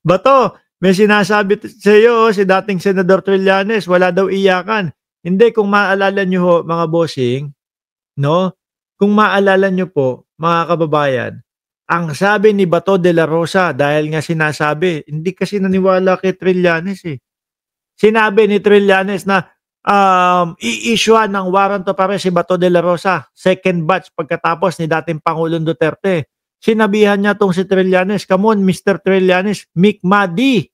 Bato, may sinasabi sa iyo si dating Senador Trillanes, wala daw iyakan. Hindi, kung maalala nyo ho, mga bossing, no? Kung maalala nyo po, mga kababayan, ang sabi ni Bato de la Rosa, dahil nga sinasabi, hindi kasi naniwala kay Trillanes eh. Sinabi ni Trillanes na i-issue ng warrant of arrest si Bato de la Rosa, second batch pagkatapos ni dating Pangulong Duterte. Sinabihan niya tong si Trillanes, come on Mr. Trillanes, make madi.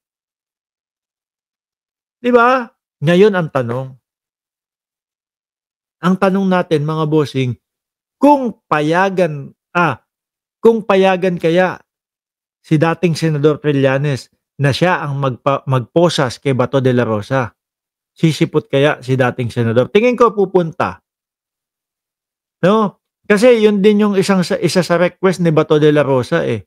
Diba? Ngayon ang tanong. Ang tanong natin mga bossing, kung payagan kaya si dating Senador Trillanes na siya ang magposas kay Bato de la Rosa, sisipot kaya si dating senador? Tingin ko pupunta. No? Kasi yun din yung isa sa request ni Bato de la Rosa eh.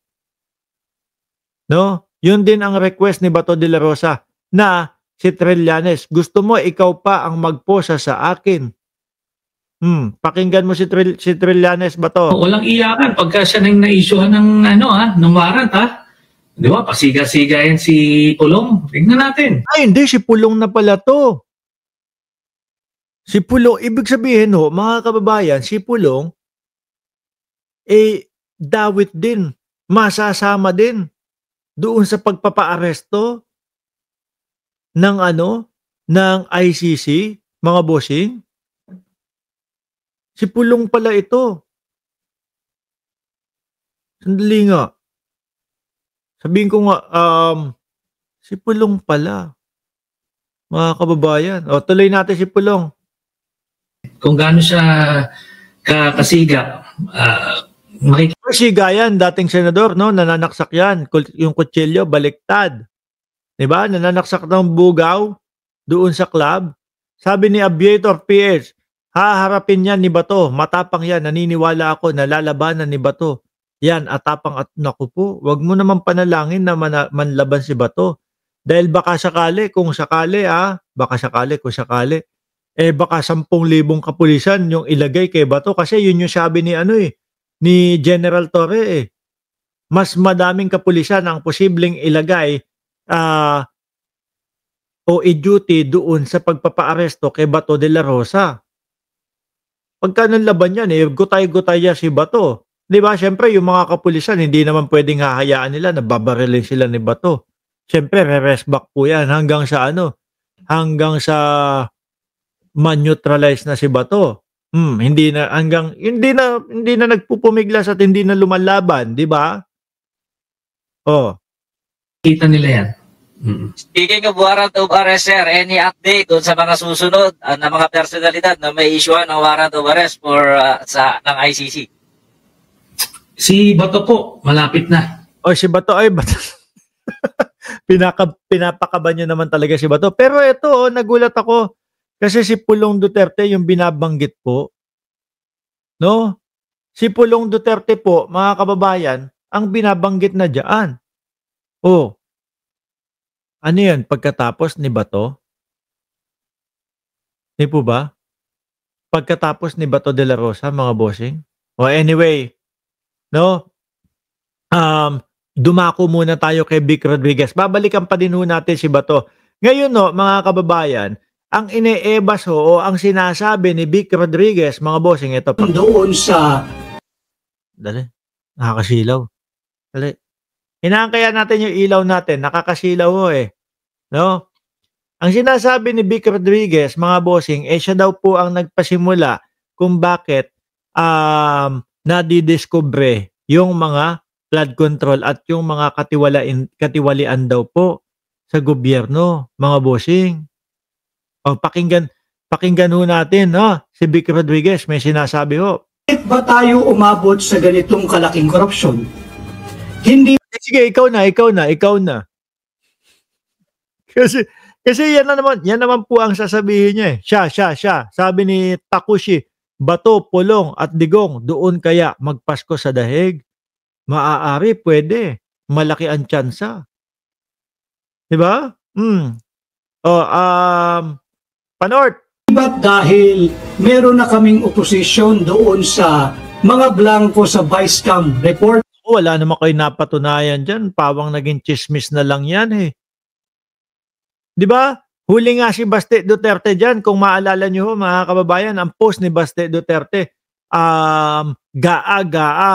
No? Yun din ang request ni Bato de la Rosa na si Trillanes, gusto mo ikaw pa ang magposa sa akin. Pakinggan mo si Trillanes, Bato. Walang iyakan pagka siya nang na-issuehan ng ng warrant Di ba? Pasiga-siga yan si Pulong. Tingnan natin. Ay, hindi. Si Pulong na pala to. Si Pulong, ibig sabihin ho, mga kababayan, si Pulong, dawit din. Masasama din doon sa pagpapaaresto ng ng ICC, mga bossing. Si Pulong pala ito. Sandali nga. Sabihin ko nga, si Pulong pala. Mga kababayan. O, tuloy natin si Pulong. Kung gaano siya kasiga, Siga yan, dating senador, no? Nananaksak yan. Yung kutsilyo, baliktad. Diba? Nananaksak ng bugaw doon sa club. Sabi ni Aviator PH, haharapin yan ni Bato. Matapang yan. Naniniwala ako na lalabanan ni Bato. Yan, atapang at naku po. Wag mo naman panalangin na manlaban si Bato. Dahil baka sakali, kung sakali, baka 10,000 kapulisan yung ilagay kay Bato. Kasi yun yung sabi ni ni General Torre Mas madaming kapulisan ang posibleng ilagay o i-duty doon sa pagpapaaresto kay Bato de la Rosa. Pagka nanlaban yan, gutay-gutay yan si Bato. Di ba? Siyempre, yung mga kapulisan, hindi naman pwedeng hahayaan nila na babarilin sila ni Bato. Siyempre, re-rest back po yan hanggang sa hanggang sa man-neutralize na si Bato. Hindi na nagpupumiglas at hindi na lumalaban, di ba? Kita nila yan. Speaking of warrant of arrest, sir, any update doon sa mga susunod na mga personalidad na may issue ng warrant of arrest for ng ICC? Si Bato po, malapit na. Si Bato Bato. Pinapakaban niyo naman talaga si Bato. Pero ito, nagulat ako. Kasi si Pulong Duterte yung binabanggit po. No? Si Pulong Duterte po, mga kababayan, ang binabanggit na dyan. Ano yan? Pagkatapos ni Bato? Di po ba? Pagkatapos ni Bato de la Rosa, mga bossing? Anyway, no? Dumako muna tayo kay Vic Rodriguez. Babalikan pa din natin si Bato. Ngayon, mga kababayan, ang ine-ebas o ang sinasabi ni Vic Rodriguez, mga bossing, ito pa. Doon sa... Dali. Nakakasilaw. Dali. Hinahangkaya natin yung ilaw natin. Nakakasilaw no? Ang sinasabi ni Vic Rodriguez, mga bossing, siya daw po ang nagpasimula kung bakit nadidiscover yung mga flood control at yung mga katiwalian daw po sa gobyerno, mga bossing. Pakinggan natin, si Vic Rodriguez, may sinasabi Bakit ba tayo umabot sa ganitong kalaking korupsyon? Hindi. Sige, ikaw na. Kasi yan naman po ang sasabihin niya Siya. Sabi ni Takushi, Bato, Pulong at Digong, doon kaya magpasko sa dahig? Maaari, pwede. Malaki ang tsansa. Diba? Panort. Ba't dahil meron na kaming oposisyon doon sa mga blanco sa Vice Cam report? Wala naman kayo napatunayan dyan. Pawang naging chismis na lang yan eh. Di ba? Huli nga si Baste Duterte dyan. Kung maalala nyo mga kababayan, ang post ni Baste Duterte, GAA,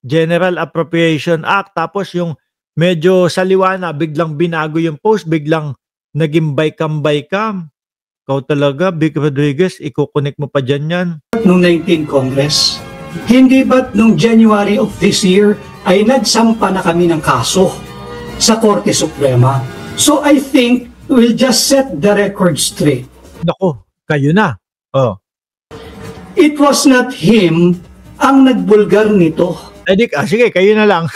General Appropriation Act. Tapos yung medyo saliwa na, biglang binago yung post, biglang naging baykam-baykam. Ikaw talaga, Vic Rodriguez, ikukunik mo pa dyan yan. Noong 19 Congress, hindi ba't noong January of this year ay nagsampa na kami ng kaso sa Korte Suprema? So I think we'll just set the record straight. Nako, kayo na. Oh. It was not him ang nagbulgar nito. Sige, kayo na lang.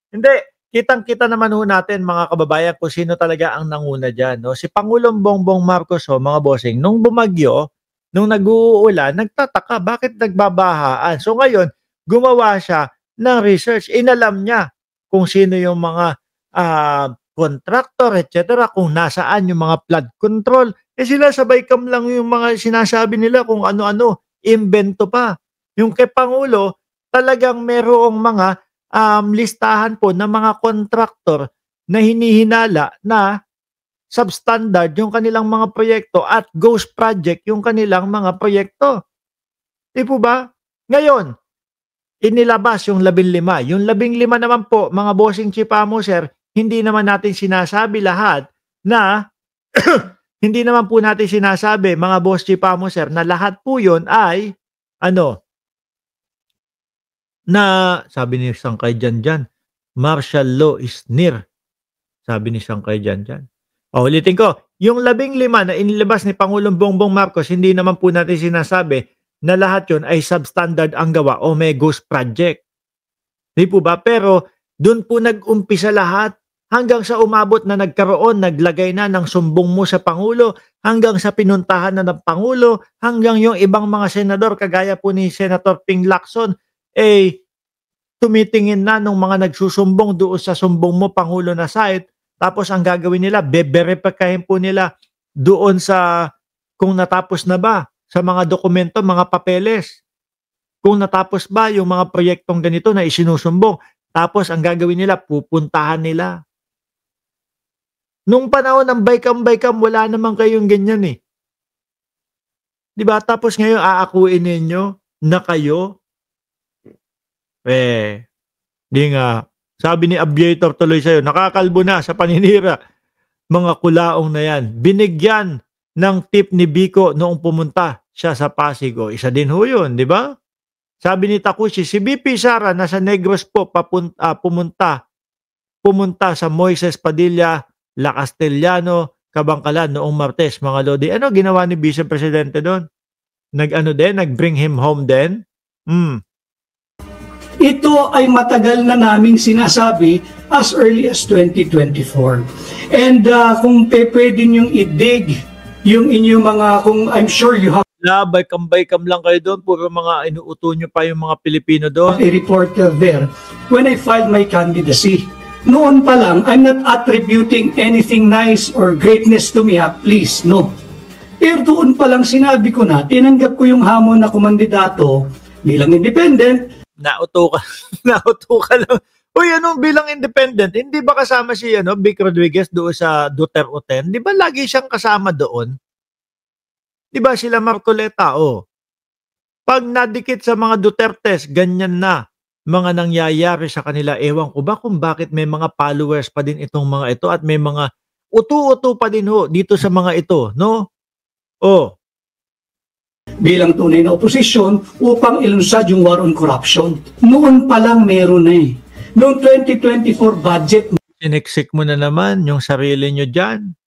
Hindi, kitang-kita naman ho natin mga kababayan kung sino talaga ang nanguna dyan. No? Si Pangulong Bongbong Marcos, mga bossing, nung bumagyo, nung nag-uulan, nagtataka bakit nagbabahaan. So ngayon, gumawa siya ng research. Inalam niya kung sino yung mga contractor, etc. Kung nasaan yung mga flood control. Sila sabay kam lang yung mga sinasabi nila kung ano-ano. Invento pa. Yung kay Pangulo, talagang merong mga listahan po ng mga contractor na hinihinala na substandard yung kanilang mga proyekto at ghost project yung kanilang mga proyekto. Di po ba? Ngayon, inilabas yung 15. Yung 15 naman po, mga bossing chipamo, sir, hindi naman natin sinasabi lahat na hindi naman po natin sinasabi, mga boss chipamo, sir, na lahat po yun ay na sabi ni Sangkay Janjan, martial law is near. Sabi ni Sangkay Janjan. Ulitin ko, yung 15 na inilabas ni Pangulong Bongbong Marcos, hindi naman po natin sinasabi na lahat yun ay substandard ang gawa o may ghost project. Di po ba? Pero doon po nag-umpisa lahat hanggang sa umabot na nagkaroon, naglagay na ng sumbong mo sa Pangulo, hanggang sa pinuntahan na ng Pangulo, hanggang yung ibang mga senador, kagaya po ni Senator Ping Lacson, tumitingin na nung mga nagsusumbong doon sa sumbong mo, Pangulo na site. Tapos ang gagawin nila, beberepakahin po nila doon sa kung natapos na ba sa mga dokumento, mga papeles. Kung natapos ba yung mga proyektong ganito na isinusumbong. Tapos ang gagawin nila, pupuntahan nila. Nung panahon ng baykam-baykam, wala naman kayong ganyan eh. Diba? Tapos ngayon aakuin ninyo na kayo di nga. Sabi ni Aviator tuloy sa'yo, nakakalbo na sa paninira. Mga kulaong na yan. Binigyan ng tip ni Biko noong pumunta siya sa Pasig. Isa din ho yun, di ba? Sabi ni Takushi, si BP Sara nasa Negros po pumunta sa Moises Padilla, La Castellano, Kabangkalan noong Martes, mga lodi. Ano ginawa ni Vice Presidente doon? Nag-bring him home din? Ito ay matagal na naming sinasabi as early as 2024. And kung pwede niyong i-dig yung inyong mga, kung I'm sure you have baykam-baykam lang kayo doon, puro mga inuuto nyo pa yung mga Pilipino doon. a report there. When I filed my candidacy, noon pa lang, I'm not attributing anything nice or greatness to me, please, no. Pero doon pa lang sinabi ko na, tinanggap ko yung hamon na kumandidato bilang independent. Nauto ka lang. Uy, bilang independent, hindi ba kasama si Vic Rodriguez doon sa Duterte? Di ba lagi siyang kasama doon? Di ba sila Marcoleta? Pag nadikit sa mga Dutertes, ganyan na mga nangyayari sa kanila. Ewan ko ba kung bakit may mga followers pa din itong mga ito at may mga utu-utu pa din ho dito sa mga ito, no? Bilang tunay na oposisyon upang ilunsad yung war on corruption. Noon pa lang meron na eh. Noong 2024 budget. Siniksik mo na naman yung sarili nyo dyan.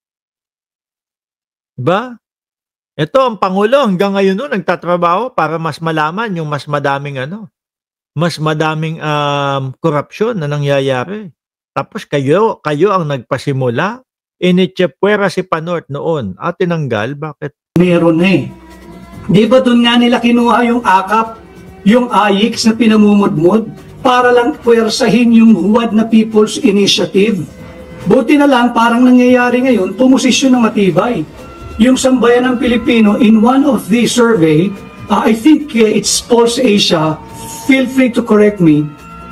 Diba? Ito ang Pangulo hanggang ngayon nagtatrabaho para mas malaman yung mas madaming korupsyon na nangyayari. Tapos kayo ang nagpasimula. Initsepwera si Panort noon at tinanggal. Bakit? Meron na eh. Di ba doon nga nila kinuha yung AKAP, yung AYIX na pinamumudmod para lang puwersahin yung huwad na People's Initiative? Buti na lang parang nangyayari ngayon, pumosisyon ng matibay. Yung sambayan ng Pilipino in one of the survey, I think it's Pulse Asia, feel free to correct me,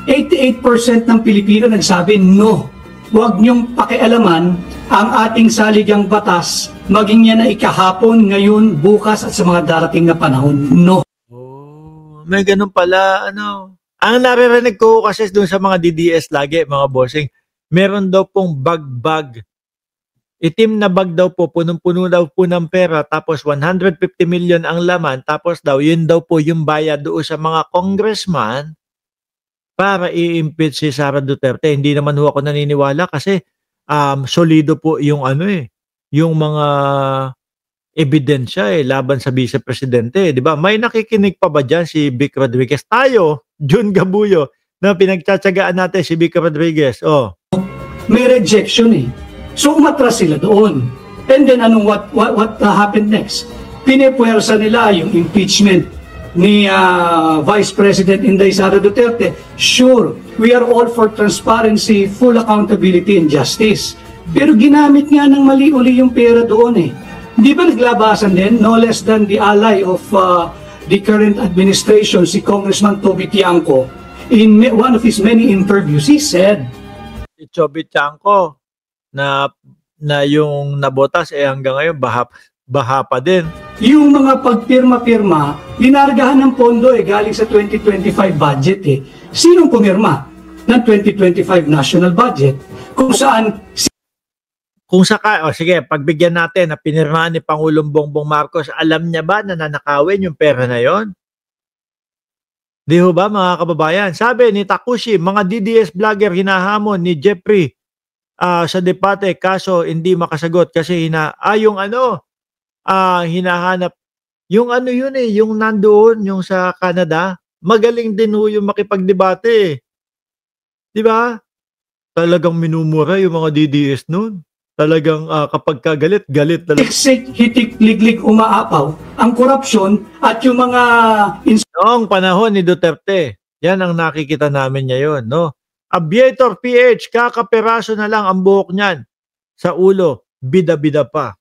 88% ng Pilipino nagsabi, no, huwag niyong pakialaman ang ating saligang batas, maging yan na ikahapon, ngayon, bukas at sa mga darating na panahon. No. Oh, may ganun pala, ano. Ang naririnig ko kasi doon sa mga DDS lagi, mga bossing, meron daw pong bag-bag. Itim na bag daw po, punong-puno daw po ng pera, tapos 150 million ang laman, tapos daw, yun daw po yung bayad doon sa mga congressman para i-impeach si Sara Duterte. Hindi naman ho ako naniniwala kasi solido po yung ano yung mga ebidensya laban sa Vice Presidente, 'di ba? May nakikinig pa ba diyan si Vic Rodriguez? Tayo, Jun Gabuyo, na pinagtsatsagaan natin si Vic Rodriguez. Oh. May rejection eh. So umatras sila doon. And then what happened next? Pinepuwersa nila yung impeachment ni Vice President Inday Sara Duterte. Sure, we are all for transparency, full accountability and justice. Pero ginamit nga ng mali-uli yung pera doon eh. Di ba naglabasan din, no less than the ally of the current administration, si Congressman Toby Tiangco, in one of his many interviews, he said, Si Choby Chanco na yung nabotas hanggang ngayon baha pa din. yung mga pagpirma-pirma, linargahan ng pondo galing sa 2025 budget eh. Sinong pumirma ng 2025 national budget? Kung saan Sige, pagbigyan natin na pinirmahan ni Pangulong Bongbong Marcos, alam niya ba na nanakawin yung pera na yon? Di ho ba mga kababayan? Sabi ni Takushi, mga DDS vlogger hinahamon ni Jeffrey sa debate kaso hindi makasagot kasi hinahanap yung yun yung nandoon, yung sa Canada, magaling din ho yung makipagdebate. Di ba? Talagang minumura yung mga DDS noon. Talagang kapag kagalit, galit talaga. iksik, hitik, liglig, umaapaw, ang korupsyon at yung mga Noong panahon ni Duterte, yan ang nakikita namin ngayon, no? Aviator PH, kakaperaso na lang ang buhok niyan. Sa ulo, bida-bida pa.